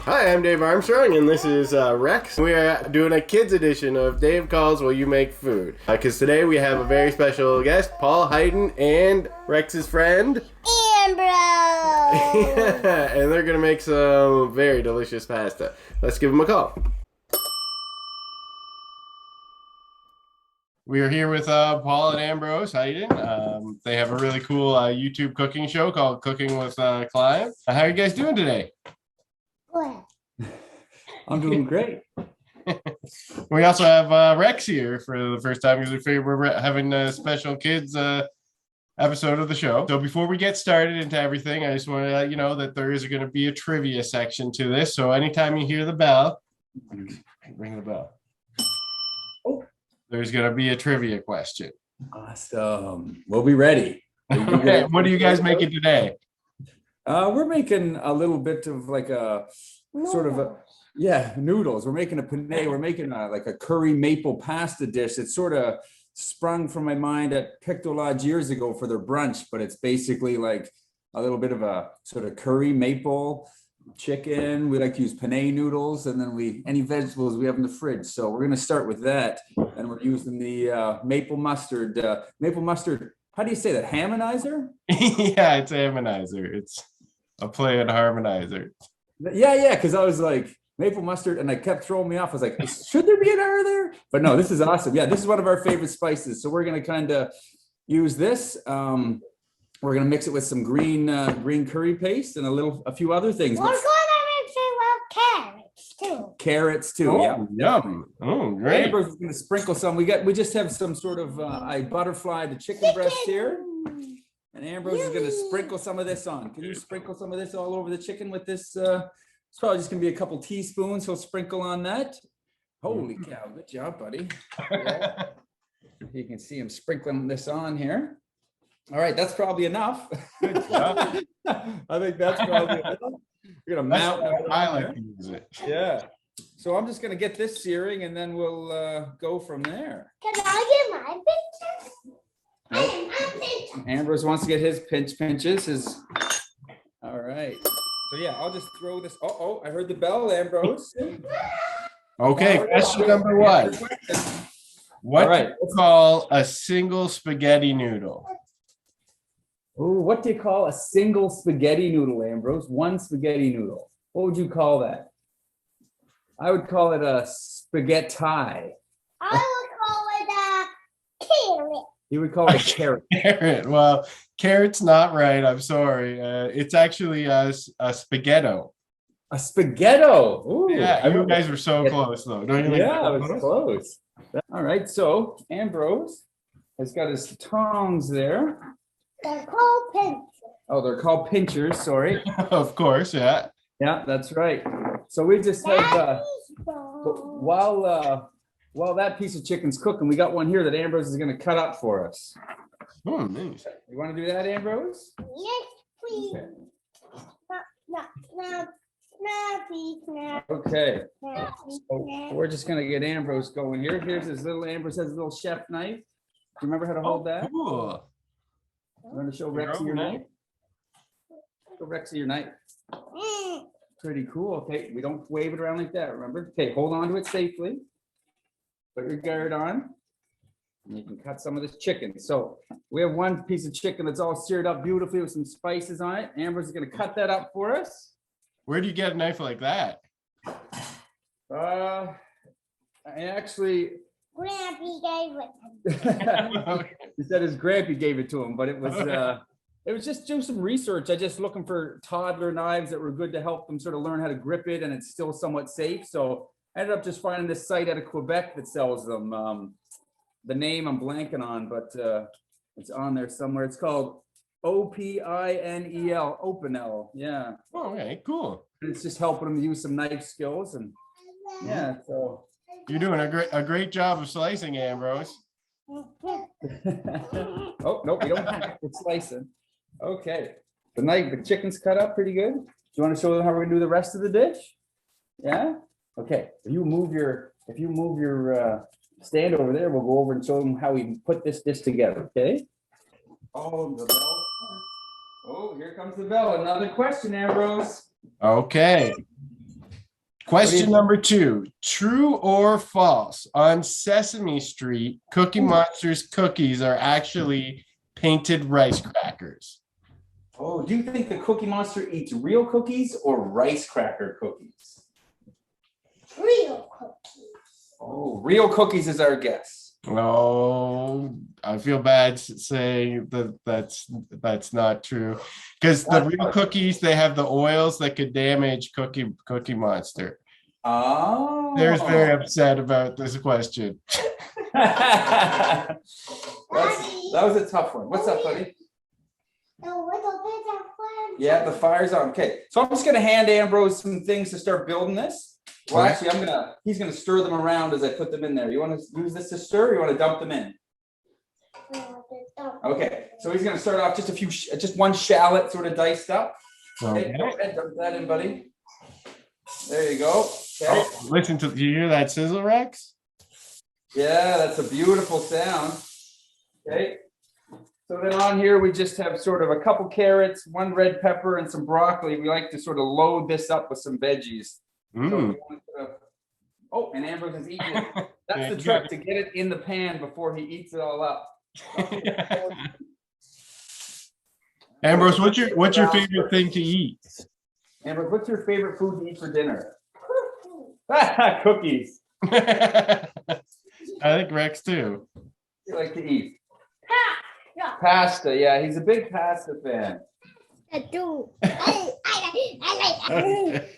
Hi, I'm Dave Armstrong, and this is Rex. We are doing a kids edition of Dave Calls While You Make Food. Because today we have a very special guest, Paul Heighton, and Rex's friend, Ambrose. and they're going to make some very delicious pasta. Let's give them a call. We are here with Paul and Ambrose Heighton. They have a really cool YouTube cooking show called Cooking with Clive. How are you guys doing today? What? I'm doing great. We also have Rex here for the first time because we figured we're having a special kids episode of the show. So before we get started into everything, I just want to let you know that there is going to be a trivia section to this. So anytime you hear the bell, ring the bell. There's going to be a trivia question. Awesome. We'll be ready. Okay, what are you guys making today? We're making a little bit of like a sort of a, noodles. We're making a penne. We're making like a curry maple pasta dish. It's sort of sprung from my mind at Picto Lodge years ago for their brunch, but it's basically like a little bit of a sort of curry maple chicken. We like to use penne noodles, and then any vegetables we have in the fridge. So we're going to start with that, and we're using the maple mustard. How do you say that? HAMONIZER? Yeah, it's HAMONIZER. It's a play on harmonizer. Yeah, because I was like maple mustard, and I kept throwing me off. I was like, should there be an R there? But no, this is awesome. Yeah, this is one of our favorite spices. So we're going to kind of use this. We're going to mix it with some green curry paste and a few other things. We're going to mix it with Carrots too. Oh, Yeah. yum. Oh, great. Ambrose is going to sprinkle some. We just have some sort of I butterfly the chicken breast here. And Ambrose is going to sprinkle some of this on. Can you sprinkle some of this all over the chicken with this? It's probably just going to be a couple teaspoons. He'll sprinkle on that. Holy cow. Good job, buddy. Yeah. You can see him sprinkling this on here. All right. That's probably enough. Good job. I think that's probably enough. You're going to mount. I like to use it. Yeah. So I'm just going to get this searing, and then we'll go from there. Can I get my picture? Ambrose wants to get his pinches. All right. So yeah, I'll just throw this. Oh, I heard the bell, Ambrose. Okay, question number one. What do you call a single spaghetti noodle? Oh, what do you call a single spaghetti noodle, Ambrose? One spaghetti noodle. What would you call that? I would call it a spaghetti. I would call it a carrot. You would call it a carrot. Carrot. Well, carrot's not right. I'm sorry. It's actually a spaghetto. A spaghetto. Ooh, yeah, you guys were so close, though. Don't you think? Yeah, it was close. All right, so Ambrose has got his tongs there. They're called pinchers. Oh, they're called pinchers. Sorry. Of course, yeah. Yeah, that's right. So we just have while that piece of chicken's cooking, we got one here that Ambrose is going to cut up for us. Oh, nice. You want to do that, Ambrose? Yes, please. Okay. No, please, no. Okay. No, So we're just going to get Ambrose going here. Here's his little, Ambrose has a little chef knife. Do you remember how to hold that? Cool. I'm going to show Rexy your knife. Show Rexy your knife. Pretty cool. Okay, we don't wave it around like that, remember? Okay, hold on to it safely. Put your guard on. And you can cut some of this chicken. So we have one piece of chicken that's all seared up beautifully with some spices on it. Amber's going to cut that up for us. Where do you get a knife like that? I actually. Grampy gave it to me. He said his grampy gave it to him, but it was just doing some research. I just looking for toddler knives that were good to help them sort of learn how to grip it, and it's still somewhat safe. So I ended up just finding this site out of Quebec that sells them. The name I'm blanking on, but it's on there somewhere. It's called OPINEL, Opinel. Yeah. Oh, okay, cool. And it's just helping them use some knife skills, and yeah. So you're doing a great job of slicing, Ambrose. Oh no, we don't have it slicing. Okay. The chicken's cut up pretty good. Do you want to show them how we're gonna do the rest of the dish? Yeah. Okay. If you move your stand over there, we'll go over and show them how we put this dish together. Okay. Oh, the bell. Oh, here comes the bell. Another question, Ambrose. Okay. Question number 2. True or false? On Sesame Street, Cookie Monster's cookies are actually painted rice crackers. Oh, do you think the Cookie Monster eats real cookies or rice cracker cookies? Real cookies. Oh, real cookies is our guess. Oh, I feel bad saying that's not true, because the real cookies, they have the oils that could damage Cookie Monster. Oh, They're very upset about this question. that was a tough one. What's up, buddy? The little bit of fire. Yeah, the fire's on. Okay, so I'm just gonna hand Ambrose some things to start building this. Well, actually, he's gonna stir them around as I put them in there. You want to use this to stir, or you want to dump them in? Okay, so he's gonna start off just one shallot sort of diced up. Okay, go ahead, dump that in, buddy. There you go. Okay. Oh, listen to, you hear that sizzle, Rex? Yeah, that's a beautiful sound. Okay. So then on here, we just have sort of a couple carrots, 1 red pepper, and some broccoli. We like to sort of load this up with some veggies. So oh, and Ambrose is eating it. That's the trick, to get it in the pan before he eats it all up. Ambrose, what's your favorite thing to eat? Ambrose, what's your favorite food to eat for dinner? Cookies. I think Rex too. You like to eat? Pasta. Yeah, he's a big pasta fan. I do. I like.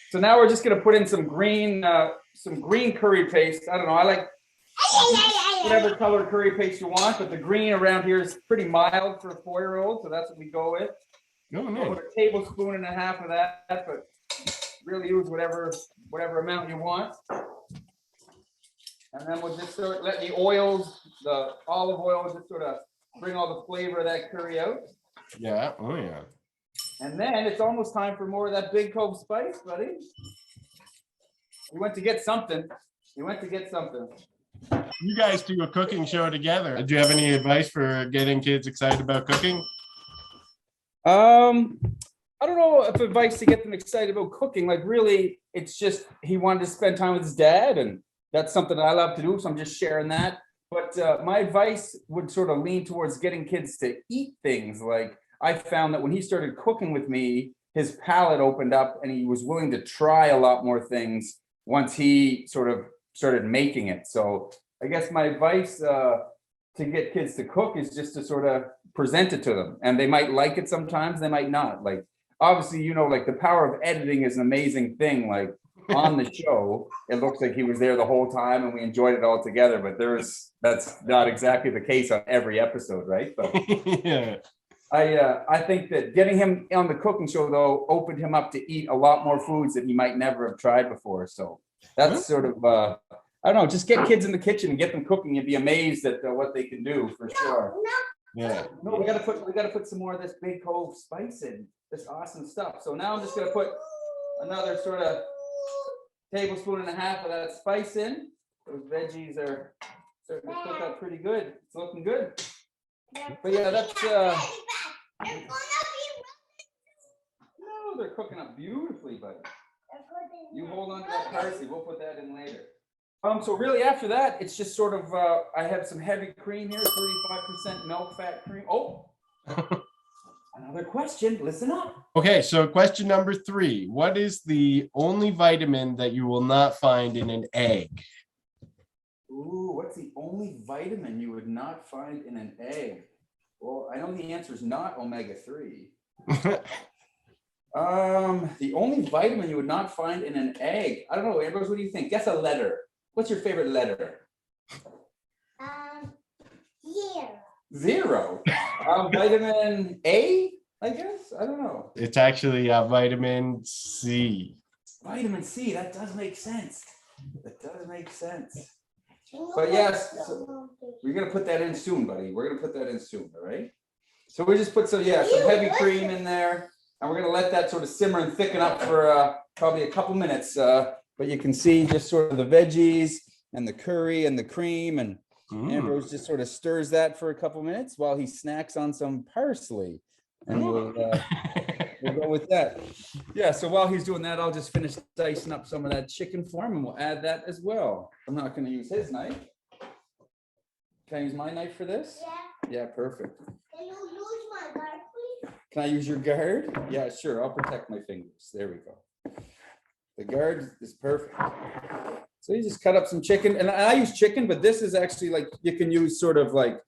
So now we're just gonna put in some green curry paste. I don't know. I like whatever color curry paste you want, but the green around here is pretty mild for a 4-year-old, so that's what we go with. Oh, nice. Put a tablespoon and a half of that, but really use whatever amount you want. And then we'll just sort of let the olive oil just sort of bring all the flavor of that curry out. Yeah. Oh, yeah. And then it's almost time for more of that Big Cove spice, buddy. You went to get something. You guys do a cooking show together. Do you have any advice for getting kids excited about cooking? I don't know if advice to get them excited about cooking. Like, really, it's just he wanted to spend time with his dad, and that's something that I love to do, so I'm just sharing that. But my advice would sort of lean towards getting kids to eat things. Like, I found that when he started cooking with me, his palate opened up and he was willing to try a lot more things once he sort of started making it. So I guess my advice to get kids to cook is just to sort of present it to them. And they might like it sometimes, they might not. Like, obviously, you know, like the power of editing is an amazing thing. Like, on the show, it looks like he was there the whole time and we enjoyed it all together, but that's not exactly the case on every episode, right? So Yeah. I think that getting him on the cooking show, though, opened him up to eat a lot more foods that he might never have tried before. So that's sort of, I don't know, just get kids in the kitchen and get them cooking. You'd be amazed at what they can do, for sure. Yeah. No, we gotta put some more of this Big Cove spice in, this awesome stuff. So now I'm just gonna put another sort of tablespoon and a half of that spice in. Those veggies are starting to cook up pretty good. It's looking good. But yeah, that's no, they're cooking up beautifully, buddy. You hold on to that parsley. We'll put that in later. So really after that, it's just sort of I have some heavy cream here, 35% milk fat cream. Oh, another question. Listen up. Okay, so question number 3. What is the only vitamin that you will not find in an egg? Ooh, what's the only vitamin you would not find in an egg? Well, I know the answer is not omega-3. The only vitamin you would not find in an egg. I don't know, Ambrose, what do you think? Guess a letter. What's your favorite letter? 0. 0. Vitamin A, I guess? I don't know. It's actually vitamin C. Vitamin C, that does make sense. But yes, so we're gonna put that in soon, buddy. We're gonna put that in soon, all right? So we just put some heavy cream in there, and we're gonna let that sort of simmer and thicken up for probably a couple minutes. But you can see just sort of the veggies and the curry and the cream, and Ambrose just sort of stirs that for a couple minutes while he snacks on some parsley. And we'll We'll go with that. Yeah, so while he's doing that, I'll just finish dicing up some of that chicken for him and we'll add that as well. I'm not gonna use his knife. Can I use my knife for this? Yeah. Yeah, perfect. Can you use my guard, please? Can I use your guard? Yeah, sure, I'll protect my fingers. There we go. The guard is perfect. So you just cut up some chicken, and I use chicken, but this is actually like, you can use sort of like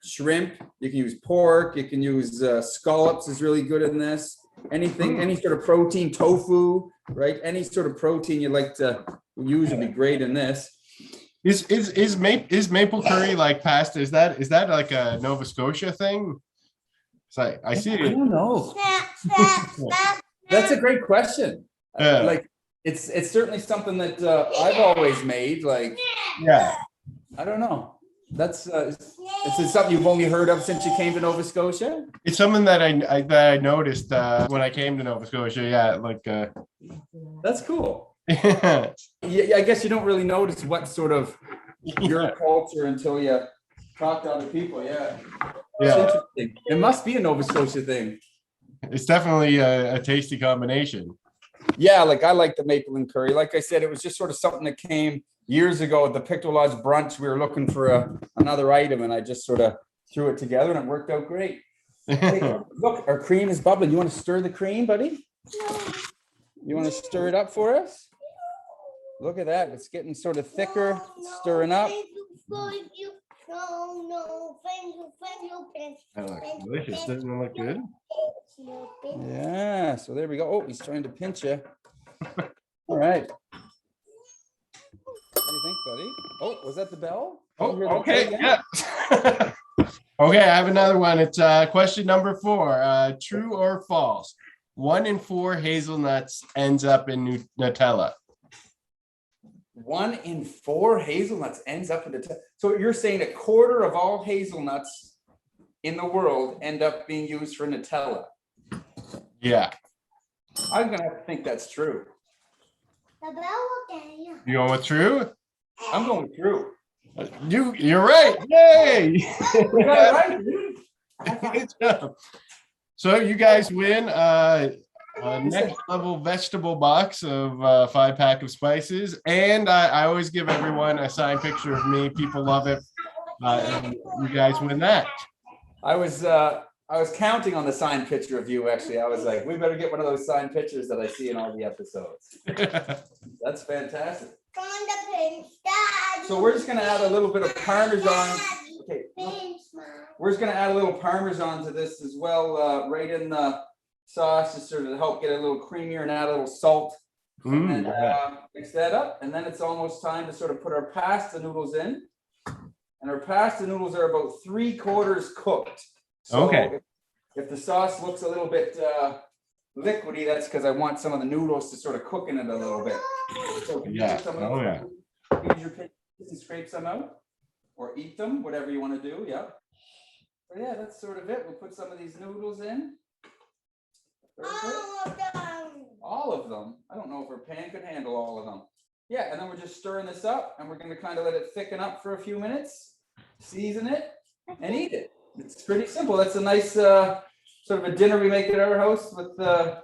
shrimp, you can use pork, you can use scallops is really good in this. Anything, any sort of protein, tofu, right? Any sort of protein you like to use would be great in this. Is maple curry like pasta? Is that like a Nova Scotia thing? It's like I see I it. don't know. Snap, snap. That's a great question. Yeah. Like it's certainly something that I've always made. Like, Yeah. I don't know. That's it's something you've only heard of since you came to Nova Scotia. It's something that I noticed when I came to Nova Scotia. Yeah, like That's cool. yeah. Yeah, I guess you don't really notice what sort of your culture until you talk to other people. Yeah. It's interesting. It must be a Nova Scotia thing. It's definitely a tasty combination. Yeah, like I like the maple and curry. Like I said, it was just sort of something that came years ago at the Pictou Lodge brunch. We were looking for another item, and I just sort of threw it together, and it worked out great. Hey, look, our cream is bubbling. You want to stir the cream, buddy? You want to stir it up for us? Look at that. It's getting sort of thicker, stirring up. Thank you. No, thank you. That looks delicious. Doesn't it look good? Yeah, so there we go. Oh, he's trying to pinch you. All right. What do you think, buddy? Oh, was that the bell? Oh, Did you hear the okay. bell again? Yeah. Okay, I have another one. It's question number 4. True or false? 1 in 4 hazelnuts ends up in Nutella. 1 in 4 hazelnuts ends up in the. So you're saying 1/4 of all hazelnuts in the world end up being used for Nutella? Yeah. I'm gonna have to think that's true. The bell again. You going with true? I'm going true. You're right. Yay! We got it right, dude. Good job. So you guys win a next level vegetable box of 5-pack of spices, and I always give everyone a signed picture of me. People love it. And you guys win that. I was counting on the signed picture of you. Actually, I was like, we better get one of those signed pictures that I see in all the episodes. That's fantastic. From the pinch, Daddy. So we're just gonna add a little bit of Parmesan. Okay, Pinch, Mom. we're just gonna add a little Parmesan to this as well, right in the sauce, just sort of to help get it a little creamier, and add a little salt. And mix that up, and then it's almost time to sort of put our pasta noodles in. And our pasta noodles are about 3/4 cooked. So Okay. if the sauce looks a little bit liquidy, that's because I want some of the noodles to sort of cook in it a little bit. So can you Yeah. get some of Oh, those- yeah. use your pinch and scrape some out, or eat them, whatever you want to do. Yeah. So yeah, that's sort of it. We'll put some of these noodles in. All of them. All of them. I don't know if our pan could handle all of them. Yeah, and then we're just stirring this up, and we're going to kind of let it thicken up for a few minutes, season it, and eat it. It's pretty simple. That's a nice sort of a dinner we make at our house with the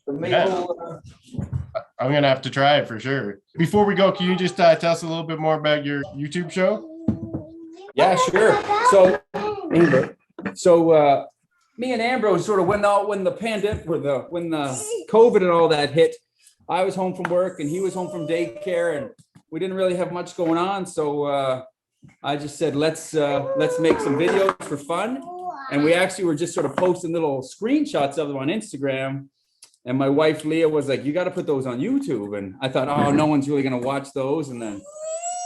maple. I'm gonna have to try it for sure. Before we go, can you just tell us a little bit more about your YouTube show? Yeah, sure. So me and Ambrose sort of when the pandemic, when the COVID and all that hit, I was home from work and he was home from daycare, and we didn't really have much going on. So I just said, let's make some videos for fun. And we actually were just sort of posting little screenshots of them on Instagram. And my wife, Leah, was like, you got to put those on YouTube. And I thought, oh, no one's really going to watch those. And then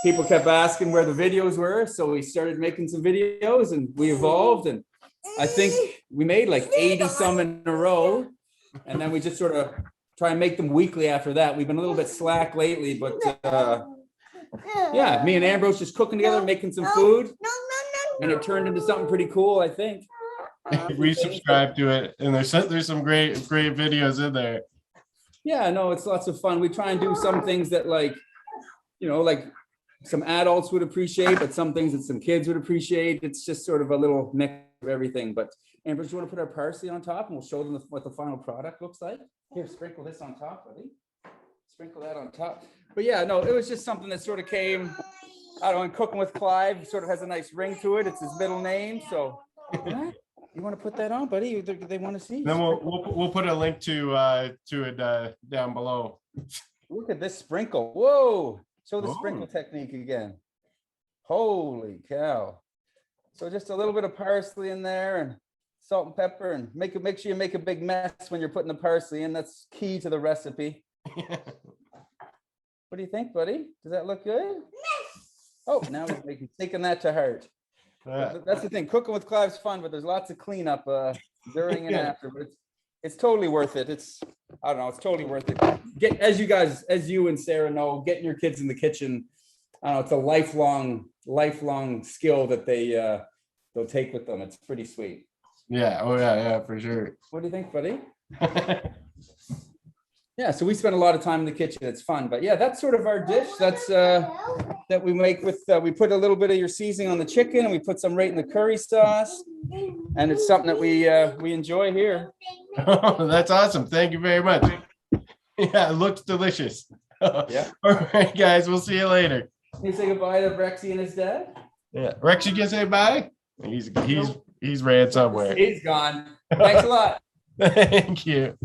people kept asking where the videos were. So we started making some videos, and we evolved. And I think we made like 80 some in a row. And then we just sort of try and make them weekly after that. We've been a little bit slack lately, but yeah, me and Ambrose just cooking together, making some food. And it turned into something pretty cool, I think. We subscribe to it, and there's some great videos in there. Yeah, no, it's lots of fun. We try and do some things that like some adults would appreciate, but some things that some kids would appreciate. It's just sort of a little mix of everything. But Ambrose, do you want to put our parsley on top and we'll show them what the final product looks like? Here, sprinkle this on top, buddy. Sprinkle that on top. But yeah, no, it was just something that sort of came, I don't know, in cooking with Clive, sort of has a nice ring to it. It's his middle name. So yeah, you want to put that on, buddy? They want to see. Then we'll put a link to it down below. Look at this sprinkle. Whoa. Show the Whoa. sprinkle technique again. Holy cow. So just a little bit of parsley in there and salt and pepper, and make sure you make a big mess when you're putting the parsley in. That's key to the recipe. What do you think, buddy? Does that look good? Oh, now he's taking that to heart. That's the thing. Cooking with Clive's fun, but there's lots of cleanup during and after. But it's totally worth it. I don't know. It's totally worth it. As you and Sarah know, getting your kids in the kitchen. I don't know. It's a lifelong skill that they'll take with them. It's pretty sweet. Yeah. Oh yeah, for sure. What do you think, buddy? Yeah, so we spend a lot of time in the kitchen. It's fun, but yeah, that's sort of our dish. That's that we make with. We put a little bit of your seasoning on the chicken, and we put some right in the curry sauce, and it's something that we enjoy here. Oh, that's awesome. Thank you very much. Yeah, it looks delicious. Yeah. All right, guys. We'll see you later. Can you say goodbye to Rexy and his dad? Yeah, Rex, you can say bye. He's ran somewhere. He's gone. Thanks a lot. Thank you.